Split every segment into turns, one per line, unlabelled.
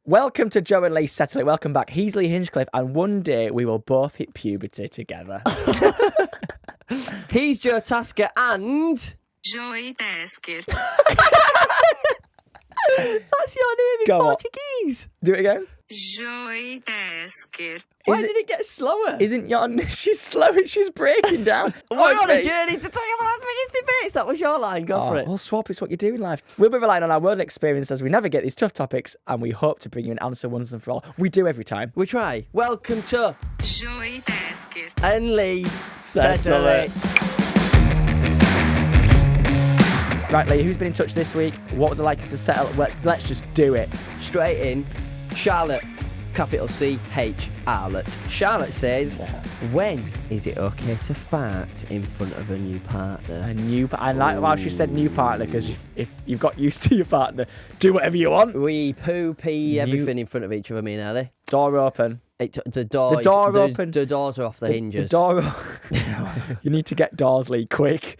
Welcome to Joe and Lee Settle It. Welcome back. He's Lee Hinchcliffe, and one day we will both hit puberty together.
He's Joe Tasker and...
Joy Tasker.
That's your name in Portuguese.
Do it again.
Joy Tasker.
Why did it get slower?
Isn't your... She's slow. She's breaking down.
We're on a journey to tell you the most biggest debates. That was your line. Go for it.
Well, swap. It's what you do in life. We'll be relying on our world experience as we navigate these tough topics, and we hope to bring you an answer once and for all. We do every time.
We try. Welcome to
Joy Tasker.
and Lee Settle It.
Right, Lee, who's been in touch this week? What would they like us to settle? Let's just do it.
Straight in, Charlotte, capital C-H, Arlott. Charlotte says, when is it okay to fart in front of a new partner?
I like how she said new partner, because if you've got used to your partner, do whatever you want.
We poo-pee everything in front of each other, me and Ellie.
Door open.
The door
open.
The doors are off the hinges.
You need to get doors, Lee, quick.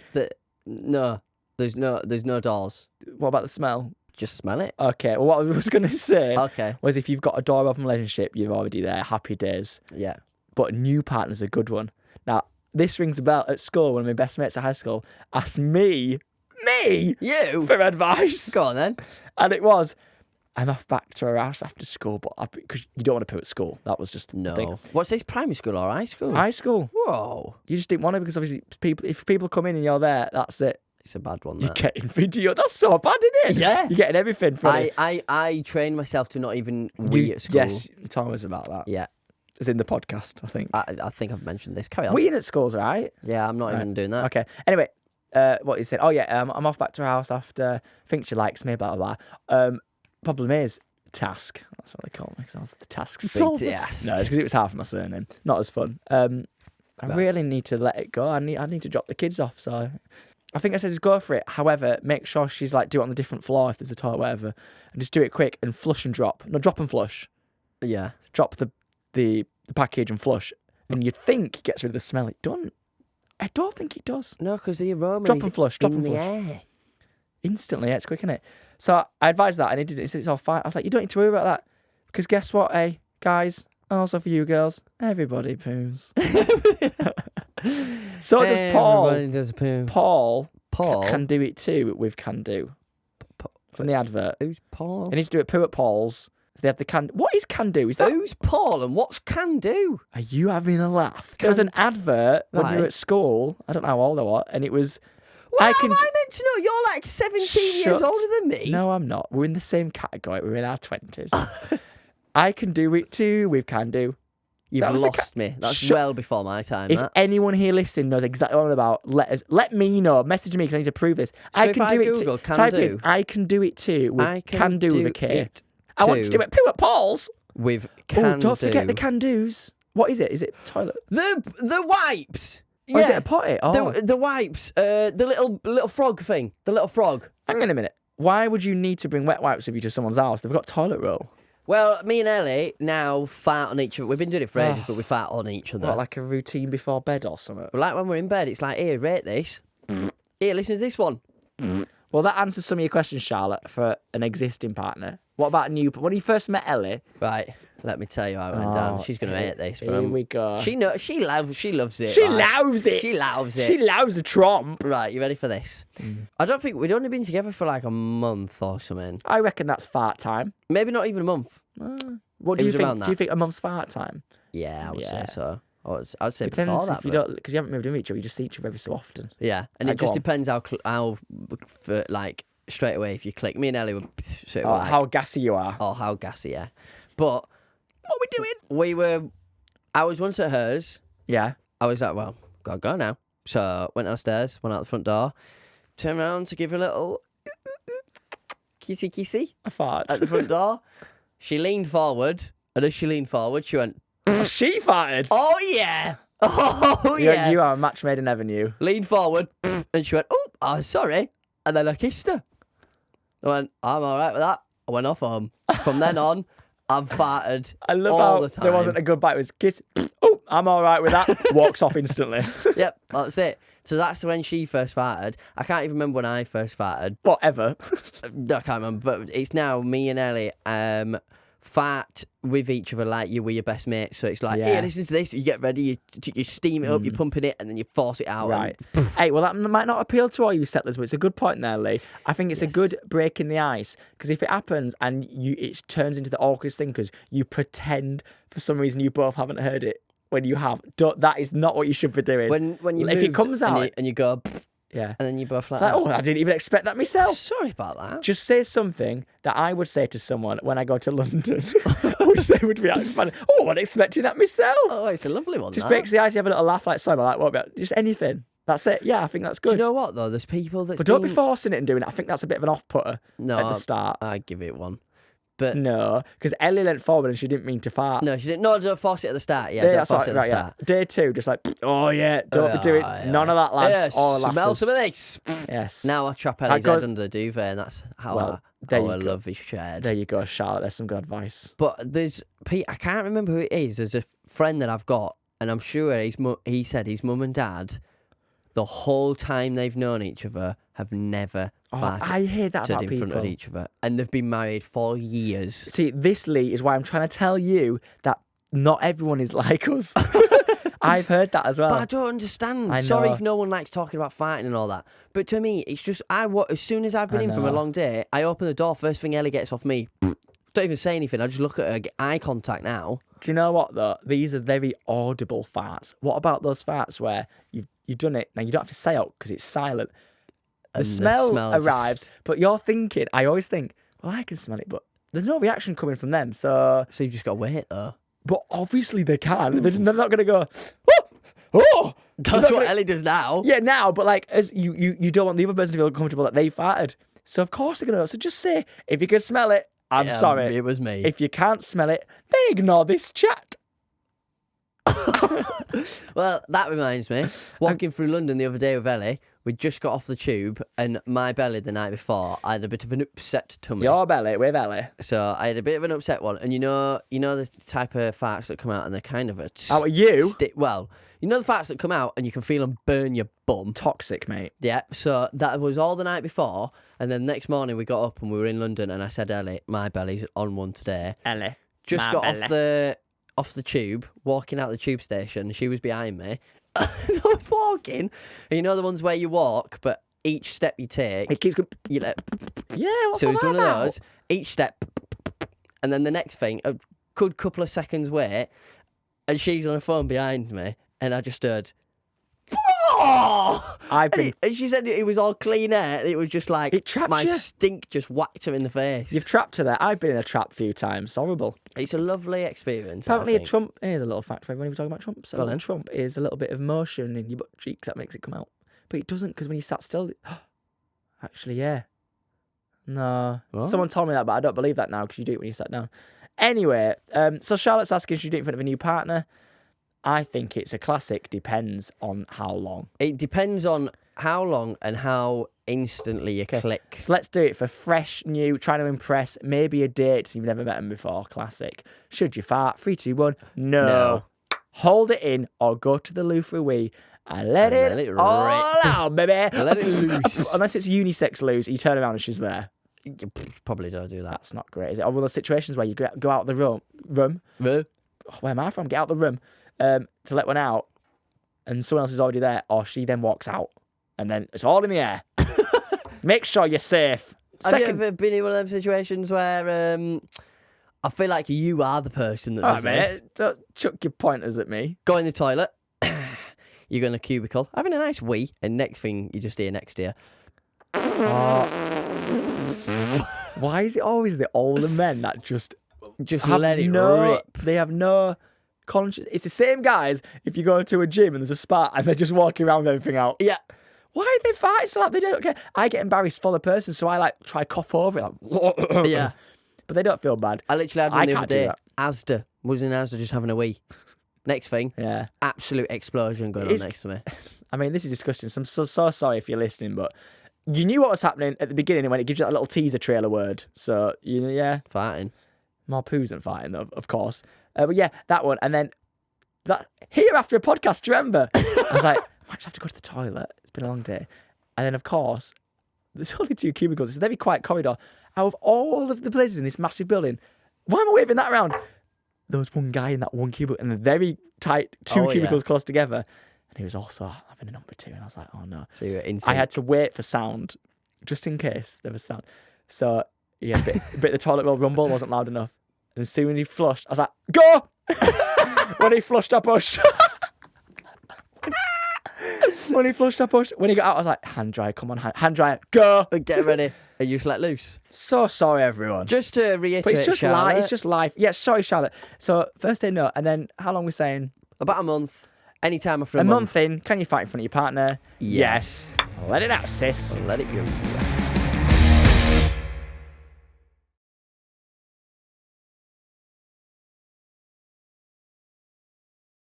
No, there's no doors.
What about the smell?
Just smell it.
Okay, well, what I was going to say
Okay.
was if you've got a door open relationship, you're already there, happy days.
Yeah.
But a new partner's a good one. Now, this rings a bell. At school, one of my best mates at high school asked me,
You?
for advice.
Go on then.
And it was, I'm off back to our house after school, but because you don't want to poo at school. That was just the thing.
What's this, primary school or high school?
High school.
Whoa.
You just didn't want to, because obviously if people come in and you're there, that's it.
It's a bad one,
You're
that.
getting video. That's so bad, isn't it?
Yeah.
You're getting everything from it.
I trained myself to not even wee at school.
Yes, you told us about that.
Yeah.
It's in the podcast, I think.
I think I've mentioned this. Carry on.
Weeing at school's right.
Yeah, I'm not even doing that.
Okay. Anyway, what you said. Oh yeah, I'm off back to her house after. I think she likes me. Blah blah blah. Problem is Task. That's what they call me, because I was the Task solver.
Task.
No, because it was half of my surname. Not as fun. I really need to let it go. I need to drop the kids off. So I think I said just go for it. However, make sure she's like do it on the different floor if there's a toilet, whatever, and just do it quick and flush and drop. No, drop and flush.
Yeah.
Drop the package and flush, and you'd think it gets rid of the smell. It doesn't. I don't think it does.
No, because the aroma
Drop
is
and flush.
in the air.
Instantly, yeah, it's quick, innit? So I advised that, and he did it. He said it's all fine. I was like, you don't need to worry about that, because guess what, guys, also for you girls, everybody poos. So does Paul.
Everybody does poo.
Paul
Paul?
can do it too with Can Do from the advert.
Who's Paul?
He needs to do it poo at Paul's. So they have the Can. What is Can Do? Is that?
Who's Paul and what's Can Do?
Are you having a laugh? There was an advert when you were at school. I don't know how old I was, and it was.
Well, how am I meant to know? You're like 17 years older than me.
No, I'm not. We're in the same category. We're in our 20s. I can do it too with Can Do.
You've lost me. That's well before my time.
If anyone here listening knows exactly what I'm about, let me know. Message me, because I need to prove this.
So
I
if
can
I
do it
Google
too.
Can
Type
Do?
in, I can do it too with Can Do with a K.
It
I want to do it poo at Paul's.
With Can
Oh, don't
Do.
forget the Can Do's. What is it? Is it toilet?
The wipes.
Or is it a potty? Oh.
The wipes. The little frog thing. The little frog.
Hang on a minute. Why would you need to bring wet wipes with you to someone's house? They've got toilet roll.
Well, me and Ellie now fart on each other. We've been doing it for ages, but we fart on each other.
What, like a routine before bed or something?
But like when we're in bed, it's like, here, rate this. Here, listen to this one.
Well, that answers some of your questions, Charlotte, for an existing partner. What about a new... When you first met Ellie...
Right, let me tell you how it went down. She's going to hate this.
Here we go.
She loves it.
She loves it.
She loves it.
She loves a tromp.
Right, you ready for this? I don't think... We'd only been together for like a month or something.
I reckon that's fart time.
Maybe not even a month.
What do you think? Do you think a month's fart time?
Yeah, I would say so. I'd say
Depends
before that.
If you don't, because you haven't moved in with each other, you just see each other every so often.
Yeah, and it just depends how like straight away if you click. Me and Ellie were sort of like,
how gassy you are.
Oh, how gassy, yeah. But
what are we doing?
I was once at hers.
Yeah.
I was like, well, gotta go now. So went downstairs, went out the front door, turned around to give her a little kissy
A fart
at the front door. She leaned forward, and as she leaned forward, she went,
she farted.
oh yeah. Oh yeah.
You are a match made in heaven, you.
Leaned forward, and she went, oh, sorry. And then I kissed her. I went, I'm all right with that. I went off home. From then on, I've farted
I love
all
how
the time.
there wasn't a good bite. It was kiss. Oh, I'm all right with that. Walks off instantly.
Yep, that's it. So that's when she first farted. I can't even remember when I first farted.
Whatever.
I can't remember, but it's now me and Ellie fart with each other like you with your best mate. So it's like,
Yeah.
here, listen to this. You get ready, you steam it up, you're pumping it, and then you force it out.
Right. Hey, well, that might not appeal to all you settlers, but it's a good point there, Lee. I think it's a good break in the ice, because if it happens and it turns into the awkwardest thing because you pretend for some reason you both haven't heard it when you have, that is not what you should be doing.
When you
if it
moved
comes out
and you go,
yeah,
and then you both like,
it's like, oh, I didn't even expect that myself.
sorry about that.
Just say something that I would say to someone when I go to London, which they would react funny. Oh, I wasn't expecting that myself.
Oh, it's a lovely one.
Just
that.
breaks the ice. You have a little laugh, like sorry about that. What about just anything? That's it. Yeah, I think that's good.
Do you know what though? There's people that.
But don't be forcing it and doing it. I think that's a bit of an off-putter at the start.
I give it one. But
No, because Ellie leant forward and she didn't mean to fart.
no, she didn't. No, don't force it at the start. Yeah,
Yeah,
don't
that's
force
right,
it at the
right,
start.
yeah. Day 2, just like, oh yeah, don't be doing none of that, lads.
Yeah,
or
smell
lasses.
some of this.
Yes.
Now I trap Ellie's
goes-
head under the duvet, and that's how
Well,
I,
there
how
you
I
go.
love is shared.
There you go, Charlotte. There's some good advice.
But there's I can't remember who it is. There's a friend that I've got, and I'm sure he said his mum and dad, the whole time they've known each other, have never farted
I hear that about
in front of
people.
each other, and they've been married for years.
See, this, Lee, is why I'm trying to tell you that not everyone is like us. I've heard that as well.
But I don't understand.
I
Sorry
know.
if no one likes talking about farting and all that. But to me, it's just as soon as I've been in from a
know.
long day, I open the door. First thing Ellie gets off me, don't even say anything. I just look at her, get eye contact now.
Do you know what, though? These are very audible farts. What about those farts where you've done it, now you don't have to say out because it's silent. The
And the
smell
smell
arrives,
just-
but you're thinking, I always think, well, I can smell it, but there's no reaction coming from them. So,
So you've just got to wait though.
but obviously they can. They're not going to go, oh! They're
That's
not
what
gonna-
Ellie does now.
Yeah, now, but like, as you don't want the other person to feel uncomfortable that they farted. So of course they're going to. So just say, if you can smell it, I'm
Yeah,
sorry.
It was me.
If you can't smell it, then ignore this chat.
Well, that reminds me. Walking through London the other day with Ellie, we just got off the tube, and my belly the night before, I had a bit of an upset tummy.
Your belly, with Ellie.
So I had a bit of an upset one, and you know the type of farts that come out, and they're kind of a
Out of you?
well, you know the farts that come out, and you can feel them burn your bum.
Toxic, mate.
Yeah. So that was all the night before, and then next morning we got up and we were in London, and I said, Ellie, my belly's on one today.
Ellie.
Just
my
got
belly.
off the tube, walking out the tube station. She was behind me. And I was walking, and you know the ones where you walk, but each step you take,
It keeps going.
you let.
Yeah, what's
So
all
it's
that
one of
about?
those. Each step, and then the next thing, a good couple of seconds wait, and she's on the phone behind me, and I just heard. Oh!
I've been.
And she said it was all clean air. It was just like
It traps
my
you.
stink just whacked her in the face.
You've trapped her there. I've been in a trap a few times. Horrible.
It's a lovely experience.
Apparently,
I
a
think.
Trump. Here's a little fact for everyone who's talking about Trump. So,
Go on then.
Trump is a little bit of motion in your butt cheeks that makes it come out. But it doesn't because when you sat still. Actually, yeah. No.
What?
Someone told me that, but I don't believe that now because you do it when you sat down. Anyway, so Charlotte's asking, should you do it in front of a new partner? I think it's a classic. Depends on how long.
It depends on how long and how instantly you click.
So let's do it for fresh, new, trying to impress, maybe a date so you've never met them before. Classic. Should you fart? 3, 2, 1. No. Hold it in or go to the loo for a wee and let it all
rip.
out, baby.
Let it loose.
Unless it's unisex loos, you turn around and she's there.
You probably don't do that.
That's not great, is it? Or one of those situations where you go out the room. Oh, where am I from? Get out the room to let one out and someone else is already there, or she then walks out and then it's all in the air. Make sure you're safe.
Have you ever been in one of them situations where I feel like you are the person that
All
does
right,
this?
mate, don't chuck your pointers at me.
Go in the toilet, you go in a cubicle, having a nice wee, and next thing you just hear next to you.
Why is it always the older men that just
Just
have
let it
no,
rip.
They have no conscience. It's the same guys if you go to a gym and there's a spot and they're just walking around with everything out.
Yeah.
Why are they fighting so like they don't care? I get embarrassed for the person, so I like try cough over it. Like,
Yeah.
But they don't feel bad.
I literally had
I
one the other
can't do
day.
that.
Asda. Was in Asda just having a wee. Next thing,
Yeah.
absolute explosion going
It's-
on next to me.
I mean, this is disgusting. So I'm so sorry if you're listening, but you knew what was happening at the beginning when it gives you that little teaser trailer word. So, yeah.
Farting.
More poos than fighting, of course. But yeah, that one. And then that here after a podcast, do you remember? I was like, I might just have to go to the toilet. It's been a long day. And then, of course, there's only 2 cubicles. It's a very quiet corridor. Out of all of the places in this massive building, Why am I waving that around? There was one guy in that one cubicle, and they're very tight, two
Oh, yeah.
cubicles close together, and he was also having a number 2, and I was like, oh no.
So you were in
I had to wait for sound, just in case there was sound. So yeah, bit the toilet bowl rumble wasn't loud enough. And as soon as he flushed, I was like, go! When he flushed, I pushed. When he flushed, I pushed. When he got out, I was like, hand dryer, come on, hand dryer, go!
Get ready. And you just let loose.
So sorry, everyone.
Just to reiterate,
But it's just
Charlotte,
life. It's just life. Yeah, sorry, Charlotte. So first day, no. And then how long we saying?
about a month. Anytime after a
A month in, can you fight in front of your partner?
Yes.
Let it out, sis.
Let it go.